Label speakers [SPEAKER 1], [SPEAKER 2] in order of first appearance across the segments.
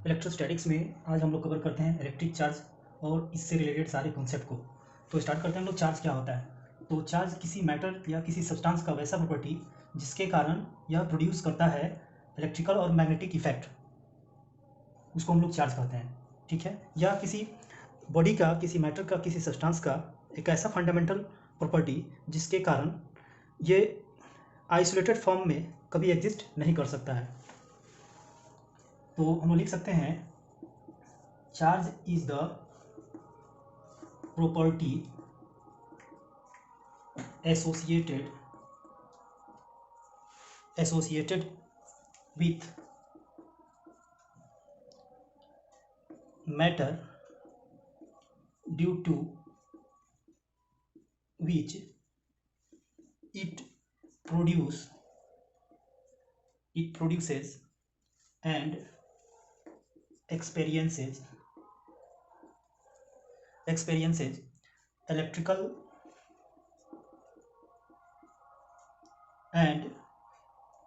[SPEAKER 1] Electrostatics में आज हम लोग कवर करते हैं इलेक्ट्रिक चार्ज और इससे रिलेटेड सारे कॉन्सेप्ट को। तो स्टार्ट करते हैं हम लोग। चार्ज क्या होता है? तो चार्ज किसी मैटर या किसी सब्सटेंस का वैसा प्रॉपर्टी जिसके कारण यह प्रोड्यूस करता है इलेक्ट्रिकल और मैग्नेटिक इफेक्ट, उसको हम लोग चार्ज कहते हैं। ठीक है? या किसी बॉडी का, किसी मैटर का, किसी सब्सटेंस का एक ऐसा फंडामेंटल प्रॉपर्टी जिसके कारण ये आइसोलेटेड फॉर्म में कभी एग्जिस्ट नहीं कर सकता है। तो हम लोग लिख सकते हैं charge is the property associated with matter due to which it produces and experiences electrical and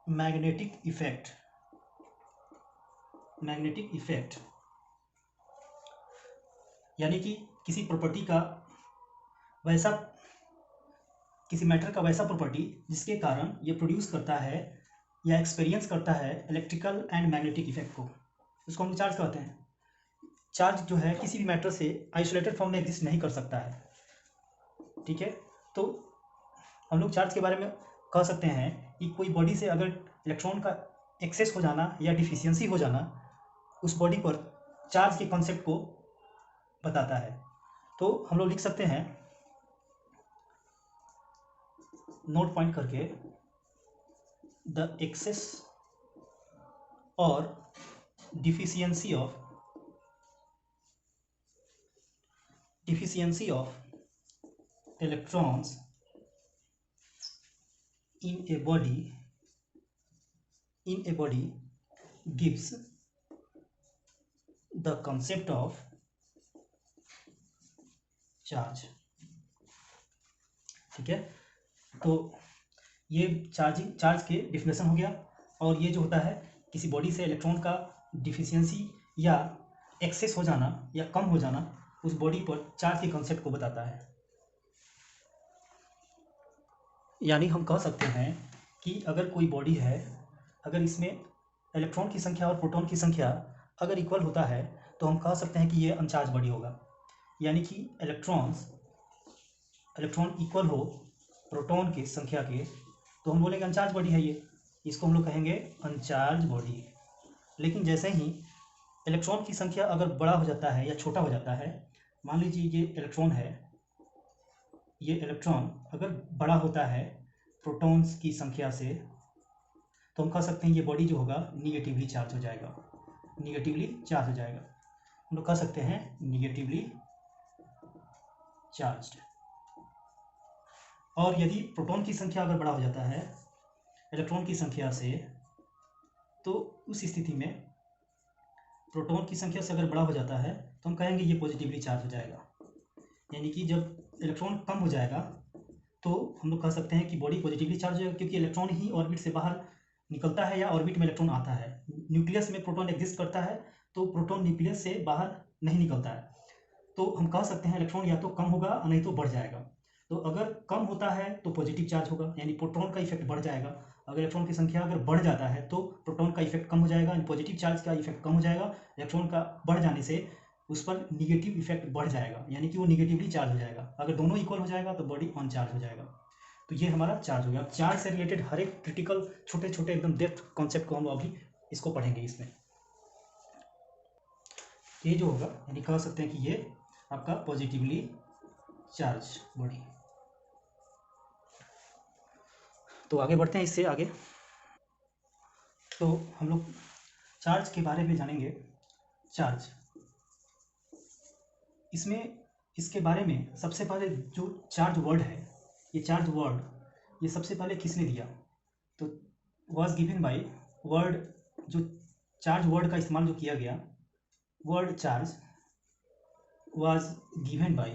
[SPEAKER 1] magnetic effect यानी कि किसी प्रॉपर्टी का वैसा, किसी मैटर का वैसा प्रॉपर्टी जिसके कारण ये प्रोड्यूस करता है या एक्सपीरियंस करता है इलेक्ट्रिकल एंड मैग्नेटिक इफेक्ट को, उसको हम चार्ज कहते हैं। चार्ज जो है किसी भी मैटर से आइसोलेटेड फॉर्म में एग्जिस्ट नहीं कर सकता है। ठीक है? तो हम लोग चार्ज के बारे में कह सकते हैं कि कोई बॉडी से अगर इलेक्ट्रॉन का एक्सेस हो जाना या डिफिशियंसी हो जाना, उस बॉडी पर चार्ज के कॉन्सेप्ट को बताता है। तो हम लोग लिख सकते हैं नोट पॉइंट करके, द एक्सेस और deficiency of electrons in a body gives the concept of charge। ठीक है? तो ये चार्ज के डिफिनेशन हो गया। और ये जो होता है किसी बॉडी से इलेक्ट्रॉन का डिफिशियंसी या एक्सेस हो जाना या कम हो जाना, उस बॉडी पर चार्ज के कॉन्सेप्ट को बताता है। यानी हम कह सकते हैं कि अगर कोई बॉडी है, अगर इसमें इलेक्ट्रॉन की संख्या और प्रोटॉन की संख्या अगर इक्वल होता है तो हम कह सकते हैं कि ये अनचार्ज बॉडी होगा। यानी कि इलेक्ट्रॉन इक्वल हो प्रोटॉन की संख्या के तो हम बोलेंगे अनचार्ज बॉडी है ये, इसको हम लोग कहेंगे अनचार्ज बॉडी। लेकिन जैसे ही इलेक्ट्रॉन की संख्या अगर बड़ा हो जाता है या छोटा हो जाता है, मान लीजिए ये इलेक्ट्रॉन है, ये इलेक्ट्रॉन अगर बड़ा होता है प्रोटॉन्स की संख्या से, तो हम कह सकते हैं ये बॉडी जो होगा निगेटिवली चार्ज हो जाएगा। हम लोग कह सकते हैं निगेटिवली चार्ज्ड। और यदि प्रोटॉन की संख्या अगर बड़ा हो जाता है इलेक्ट्रॉन की संख्या से, तो उस स्थिति में प्रोटॉन की संख्या से अगर बड़ा हो जाता है तो हम कहेंगे ये पॉजिटिवली चार्ज हो जाएगा। यानी कि जब इलेक्ट्रॉन कम हो जाएगा तो हम लोग कह सकते हैं कि बॉडी पॉजिटिवली चार्ज होगा, क्योंकि इलेक्ट्रॉन ही ऑर्बिट से बाहर निकलता है या ऑर्बिट में इलेक्ट्रॉन आता है। न्यूक्लियस में प्रोटॉन एग्जिस्ट करता है तो प्रोटॉन न्यूक्लियस से बाहर नहीं निकलता है। तो हम कह सकते हैं इलेक्ट्रॉन या तो कम होगा नहीं तो बढ़ जाएगा। तो अगर कम होता है तो पॉजिटिव चार्ज होगा, यानी प्रोटॉन का इफेक्ट बढ़ जाएगा। अगर इलेक्ट्रॉन की संख्या अगर बढ़ जाता है तो प्रोटॉन का इफेक्ट कम हो जाएगा, यानी पॉजिटिव चार्ज का इफेक्ट कम हो जाएगा। इलेक्ट्रॉन का बढ़ जाने से उस पर निगेटिव इफेक्ट बढ़ जाएगा, यानी कि वो निगेटिवली चार्ज हो जाएगा। अगर दोनों इक्वल हो जाएगा तो बॉडी ऑन चार्ज हो जाएगा। तो ये हमारा चार्ज हो गया। चार्ज से रिलेटेड हर एक क्रिटिकल छोटे छोटे एकदम डेप्थ कॉन्सेप्ट को हम अभी इसको पढ़ेंगे। इसमें ये जो होगा, यानी कह सकते हैं कि ये आपका पॉजिटिवली चार्ज बॉडी। तो आगे बढ़ते हैं इससे आगे। तो हम लोग चार्ज के बारे में जानेंगे। चार्ज, इसमें इसके बारे में सबसे पहले जो चार्ज वर्ड है, ये चार्ज वर्ड ये सबसे पहले किसने दिया? तो वॉज गिवन बाय वर्ड, जो चार्ज वर्ड का इस्तेमाल जो किया गया, word charge was given by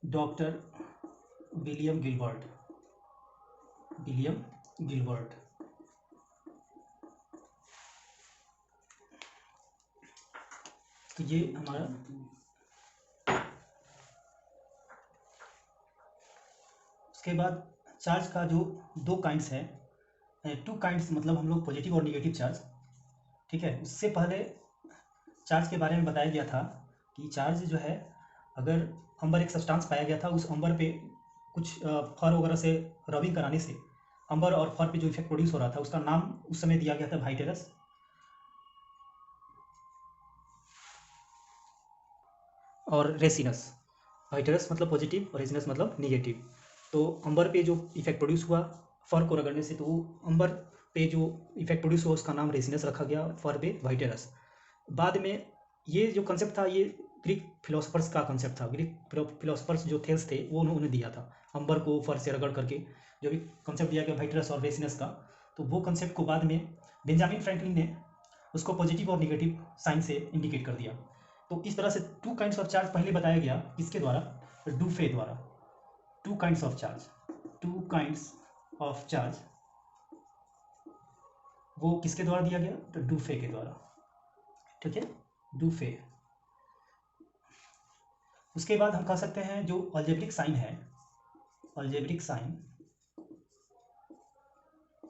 [SPEAKER 1] Dr. William Gilbert। तो ये हमारा उसके बाद चार्ज का जो दो काइंड्स है, टू काइंड्स, मतलब हम लोग पॉजिटिव और निगेटिव चार्ज, ठीक है। उससे पहले चार्ज के बारे में बताया गया था कि चार्ज जो है, अगर अंबर एक सब्सटेंस पाया गया था, उस अंबर पे कुछ फर वगैरह से रबिंग कराने से अंबर और फर पे जो इफेक्ट प्रोड्यूस हो रहा था, उसका नाम उस समय दिया गया था वाइटेरस और रेसिनस। वाइटेरस मतलब पॉजिटिव और रेसिनस मतलब निगेटिव। तो अंबर पे जो इफेक्ट प्रोड्यूस हुआ फर को रगड़ने से, तो वो अंबर पे जो इफेक्ट प्रोड्यूस हुआ उसका नाम रेसिनस रखा गया, फर पे वाइटेरस। बाद में ये जो कंसेप्ट था, ये ग्रीक फिलोसफर्स का कंसेप्ट था। ग्रीक फिलोसफर्स जो थेल्स थे वो उन्होंने दिया था, अंबर को फर से रगड़ करके जो भी कंसेप्ट दिया गया वाइटेरस और रेसिनस का। तो वो कंसेप्ट को बाद में बेंजामिन फ्रैंकलिन ने उसको पॉजिटिव और निगेटिव साइन से इंडिकेट कर दिया। तो इस तरह से टू काइंड्स ऑफ चार्ज पहले बताया गया, किसके द्वारा? डुफे द्वारा। Two kinds of charge, two kinds of charge वो किसके द्वारा दिया गया? तो डुफे के द्वारा, ठीक है, डुफे। उसके बाद हम कह सकते हैं जो अलजेब्रिक साइन है, अलजेब्रिक साइन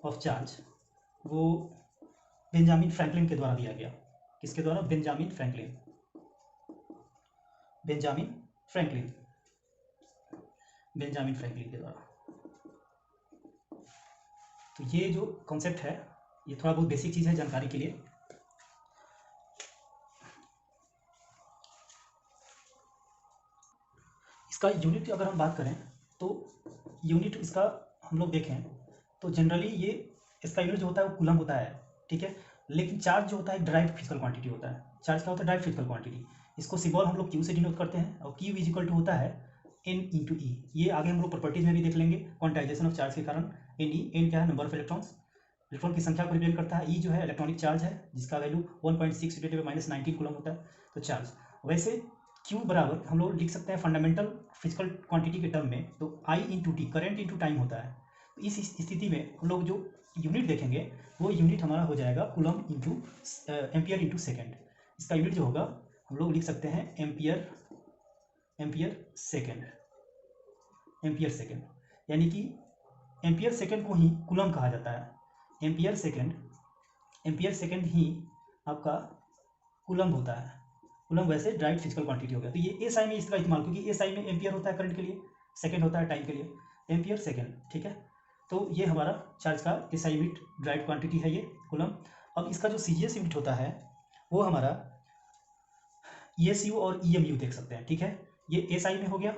[SPEAKER 1] ऑफ चार्ज, वो बेंजामिन फ्रैंकलिन के द्वारा दिया गया। किसके द्वारा? Benjamin Franklin, Benjamin Franklin, Benjamin Franklin के द्वारा। तो ये जो कॉन्सेप्ट है, ये थोड़ा बहुत बेसिक चीज़ है जानकारी के लिए। इसका यूनिट अगर हम बात करें तो यूनिट इसका हम लोग देखें तो जनरली ये इसका यूनिट जो होता है वो कूलम होता है, ठीक है। लेकिन चार्ज जो होता है डायरेक्ट फिजिकल क्वांटिटी होता है। चार्ज क्या होता है? Direct physical quantity. इसको सिंबल हम लोग क्यू से डिनोट करते हैं, और क्यू इज इक्वल टू होता है एन इंटू ई। ये आगे हम लोग प्रॉपर्टीज में भी देख लेंगे, क्वांटाइजेशन ऑफ चार्ज के कारण। एन ई, एन क्या है? नंबर ऑफ इलेक्ट्रॉन्स, इलेक्ट्रॉन की संख्या को रिप्रेजेंट करता है। ई जो है इलेक्ट्रॉनिक चार्ज है, जिसका वैल्यू 1.6 × 10⁻⁹ कूलम होता है, तो चार्ज। वैसे क्यू बराबर हम लोग लिख सकते हैं फंडामेंटल फिजिकल क्वांटिटी के टर्म में, तो I into T, current into time होता है। तो इस स्थिति में हम लोग जो यूनिट देखेंगे वो यूनिट हमारा हो जाएगा coulomb into ampere into second. इसका यूनिट जो होगा हम लोग लिख सकते हैं ampere, ampere second, ampere second. यानी कि एम्पियर सेकेंड को ही कूलम कहा जाता है। एम्पियर सेकेंड, एम्पियर सेकेंड ही आपका कूलम होता है। कूलम वैसे डायरेक्ट फिजिकल क्वांटिटी हो गया। तो ये एस आई में इसका इस्तेमाल, क्योंकि एस आई में एम्पियर होता है करंट के लिए, सेकेंड होता है टाइम के लिए, एम्पियर सेकेंड, ठीक है। तो ये हमारा चार्ज का S I unit direct quantity है, ये कूलम। अब इसका जो सी जी एस यूनिट होता है वो हमारा ई एस यू और ई एम यू देख सकते हैं, ठीक है। ये एस आई में हो गया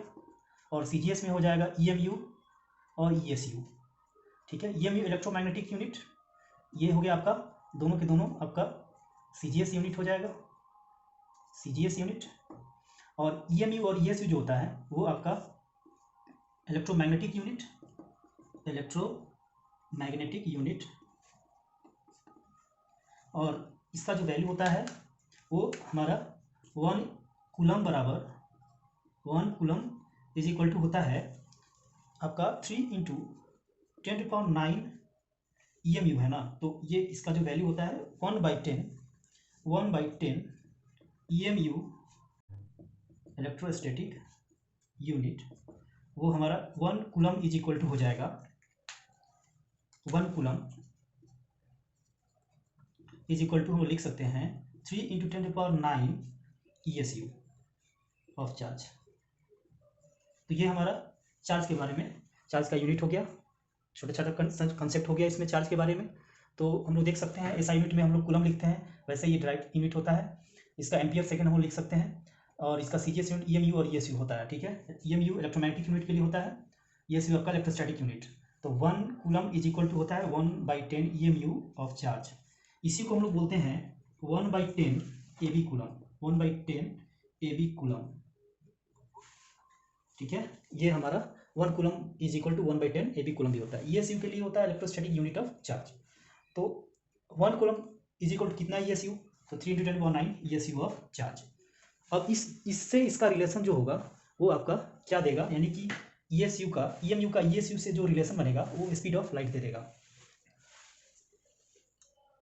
[SPEAKER 1] और सी जी एस में हो जाएगा ई एम यू और ई एस यू, ठीक है। E M U electromagnetic unit, ये हो गया आपका दोनों के दोनों आपका सी जी एस यूनिट हो जाएगा, सी जी एस यूनिट। और ई एम यू और ई एस यू जो होता है वो आपका इलेक्ट्रोमैग्नेटिक यूनिट, इलेक्ट्रोमैग्नेटिक यूनिट। और इसका जो वैल्यू होता है वो हमारा 1 कूलम बराबर, 1 कूलम इज इक्वल टू होता है आपका 3 इंटू 10⁹ ई एम यू है ना। तो ये इसका जो वैल्यू होता है 1/10, 1/10 E M U electrostatic unit, वो हमारा 1 कूलम इज इक्वल टू हो जाएगा, 1 कूलम इज इक्वल टू हम लिख सकते हैं 3 into 10⁹ E S you of charge. तो ये हमारा चार्ज के बारे में, चार्ज का यूनिट हो गया, छोटा छोटा कंसेप्ट हो गया इसमें चार्ज के बारे में। तो हम लोग देख सकते हैं एस आई यूनिट में हम लोग कूलम लिखते हैं, वैसे ये डायरेक्ट यूनिट होता है। इसका एम्पियर सेकेंड हम लोग लिख सकते हैं, और इसका C G S unit E M U और ई एस यू होता है, ठीक है। E M U electromagnetic unit के लिए होता है, ई एस यू आपका इलेक्ट्रोस्टैटिक यूनिट। तो 1 कूलम इज इक्वल टू होता है 1/10 E M U of charge. इसी को हम लोग बोलते हैं 1/10 A B coulomb, 1/10 A B coulomb, ठीक है। ये हमारा 1 coulomb is equal to 1/10 A B coulomb भी होता है। ई एस यू के लिए होता है इलेक्ट्रोस्टैटिक यूनिट ऑफ चार्ज। तो 1 कूलम इज इक्वल टू कितना ई एस यू? तो 3 into 10⁹ E S you of charge. अब इससे इसका रिलेशन जो होगा वो आपका क्या देगा, यानी कि ई एस यू का, ई एम यू का ई एस यू से जो रिलेशन बनेगा वो स्पीड ऑफ लाइट दे देगा।